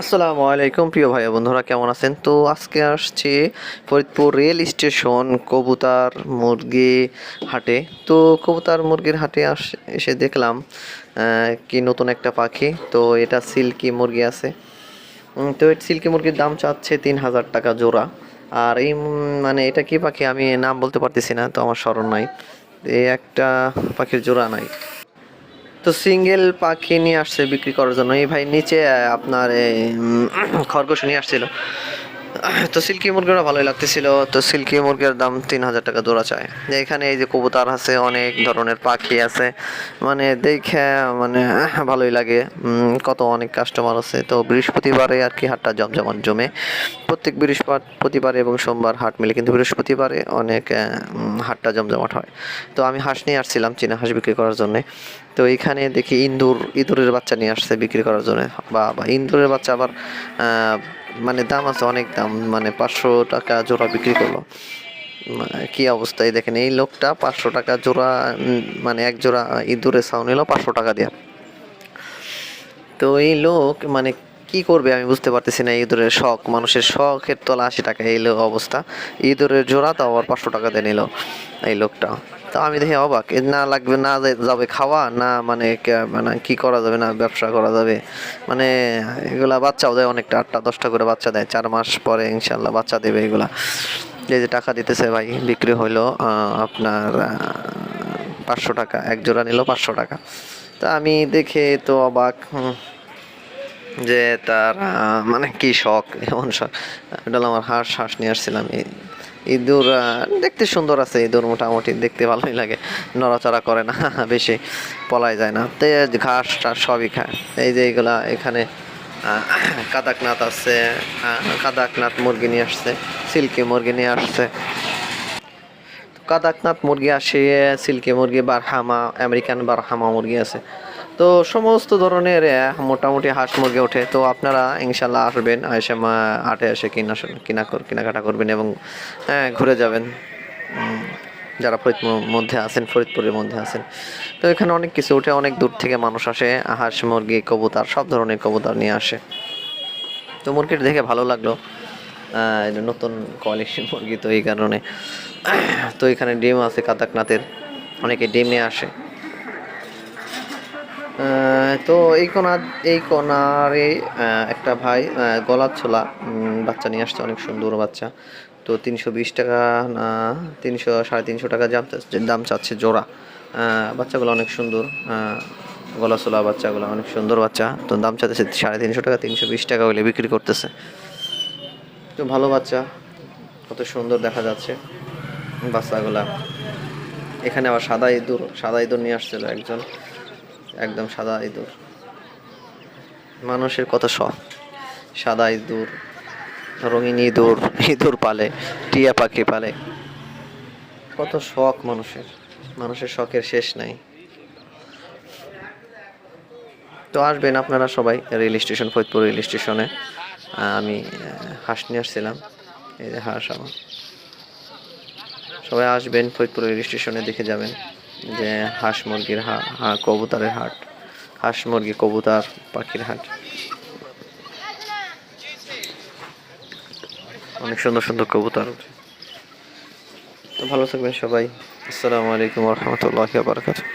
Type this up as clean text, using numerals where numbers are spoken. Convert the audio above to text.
আসসালামু আলাইকুম প্রিয় ভাই বন্ধুরা, কেমন আছেন? তো আজকে আসছি ফরিদপুর রেল স্টেশন কবুতর মুরগি হাটে। তো কবুতর মুরগির হাটে এসে দেখলাম কি নতুন একটা পাখি। তো এটা সিল্কি মুরগি আছে। তো এই সিল্কি মুরগির দাম চাচ্ছে 3,000 টাকা জোড়া। আর এই মানে এটা কি পাখি আমি নাম বলতে পারতেছি না, তো আমার স্মরণ নাই। এই একটা পাখির জোড়া নাই। তো সিঙ্গেল পাখি নিয়ে আসছে বিক্রি করার জন্য। এই ভাই নিচে আপনার এই খরগোশ নিয়ে আসছিল। তো সিল্কি মুরগিটা ভালোই লাগতেছিল। তো সিল্কি মুরগির দাম 3,000 টাকা জোড়া চায়। এখানে এই যে কবুতর আছে, অনেক ধরনের পাখি আছে, মানে দেখে মানে ভালোই লাগে। কত অনেক কাস্টমার আছে। তো বৃহস্পতিবারে আর কি হাটটা জমজমাট জমে। প্রত্যেক বৃহস্পতিবারে এবং সোমবার হাট মিলে, কিন্তু বৃহস্পতিবারে অনেক হাটটা জমজমাট হয়। তো আমি হাঁস নিয়ে আসছিলাম, চীনা হাঁস বিক্রি করার জন্যে। তো এইখানে দেখি ইঁদুরের বাচ্চা নিয়ে আসছে বিক্রি করার জন্য। বা ইঁদুরের বাচ্চা আবার মানে দাম আছে, অনেক দাম, মানে 500 টাকা জোড়া বিক্রি করলো। কি অবস্থায় দেখেন, এই লোকটা 500 টাকা জোড়া, মানে এক জোড়া ইঁদুরের ছাউ নিল 500 টাকা দিয়ে। তো এই লোক মানে কি করবে আমি বুঝতে পারতেছি না। ইঁদুরের শখ, মানুষের শখের তলা 80 টাকা, এই অবস্থা। ইঁদুরের জোড়া তো আবার 500 টাকা দিয়ে নিল এই লোকটা। তো আমি দেখি অবাক, না লাগবে না যাবে খাওয়া না, মানে মানে কি করা যাবে, না ব্যবসা করা যাবে। মানে এগুলা বাচ্চাও দেয় অনেকটা, 8টা 10টা করে বাচ্চা দেয়। 4 মাস পরে ইনশাল্লাহ বাচ্চা দেবে এগুলা। এই যে টাকা দিতেছে ভাই, বিক্রি হইলো আপনার 500 টাকা, এক জোড়া নিল 500 টাকা। তা আমি দেখে তো অবাক, যে তার মানে কি শখ, এমন শখ। এটা হলো আমার হাঁস নিয়ে আসছিলাম। ইঁদুর দেখতে সুন্দর আছে, ইঁদুর মোটামুটি দেখতে ভালোই লাগে, নড়াচড়া করে না বেশি, পলায় যায় না। তো ঘাস টাস সবই খায়। এই যে এইগুলা এখানে কাদাকনাথ আছে, কাদাকনাথ মুরগি নিয়ে আসছে, সিল্কি মুরগি নিয়ে আসছে। কাদাকনাথ মুরগি আসে, সিল্কি মুরগি, বারহামা, আমেরিকান বারহামা মুরগি আছে। তো সমস্ত ধরনের মোটামুটি হাঁস মুরগি ওঠে। তো আপনারা ইনশাল্লাহ আসবেন, এসে হাটে এসে কেনাকাটা করবেন এবং ঘুরে যাবেন। যারা ফরিদপুরের মধ্যে আছেন, তো এখানে অনেক কিছু ওঠে, অনেক দূর থেকে মানুষ আসে, হাঁস মুরগি কবুতর সব ধরনের কবুতর নিয়ে আসে। তো মুরগিটা দেখে ভালো লাগলো, নতুন কোয়ালিটির মুরগি, তো এই কারণে। তো এখানে ডিম আছে কাতাকনাথের, অনেকে ডিম নিয়ে আসে। তো এই কোনারে একটা ভাই গলার ছোলা বাচ্চা নিয়ে আসছে, অনেক সুন্দর বাচ্চা। তো 320 টাকা না 300 350 টাকা দাম চাচ্ছে জোড়া। বাচ্চাগুলো অনেক সুন্দর, গলা ছোলা বাচ্চাগুলো অনেক সুন্দর বাচ্চা। তো দাম চাচ্ছে 350 টাকা, 320 টাকা হলে বিক্রি করতেছে। তো ভালো বাচ্চা, কত সুন্দর দেখা যাচ্ছে বাচ্চাগুলা। এখানে আবার সাদা ইঁদুর নিয়ে আসছিল একজন, একদম সাদা ইঁদুর। মানুষের কত শখ, সাদা ইঁদুর, রঙিন ইঁদুর, ইঁদুর পালে, টিয়া পাখি পালে, কত শখ মানুষের শখের শেষ নাই। তো আসবেন আপনারা সবাই ফরিদপুর রেল স্টেশনে। আমি হাঁস নিয়ে আসছিলাম, এই যে হাঁস আমার। সবাই আসবেন ফরিদপুর রেল স্টেশনে, দেখে যাবেন যে হাঁস মুরগির কবুতরের হাট, হাঁস মুরগি কবুতর পাখির হাট। অনেক সুন্দর সুন্দর কবুতর। তো ভালো থাকবেন সবাই। আসসালামু আলাইকুম ওয়া রাহমাতুল্লাহি ওয়া বারাকাতুহু।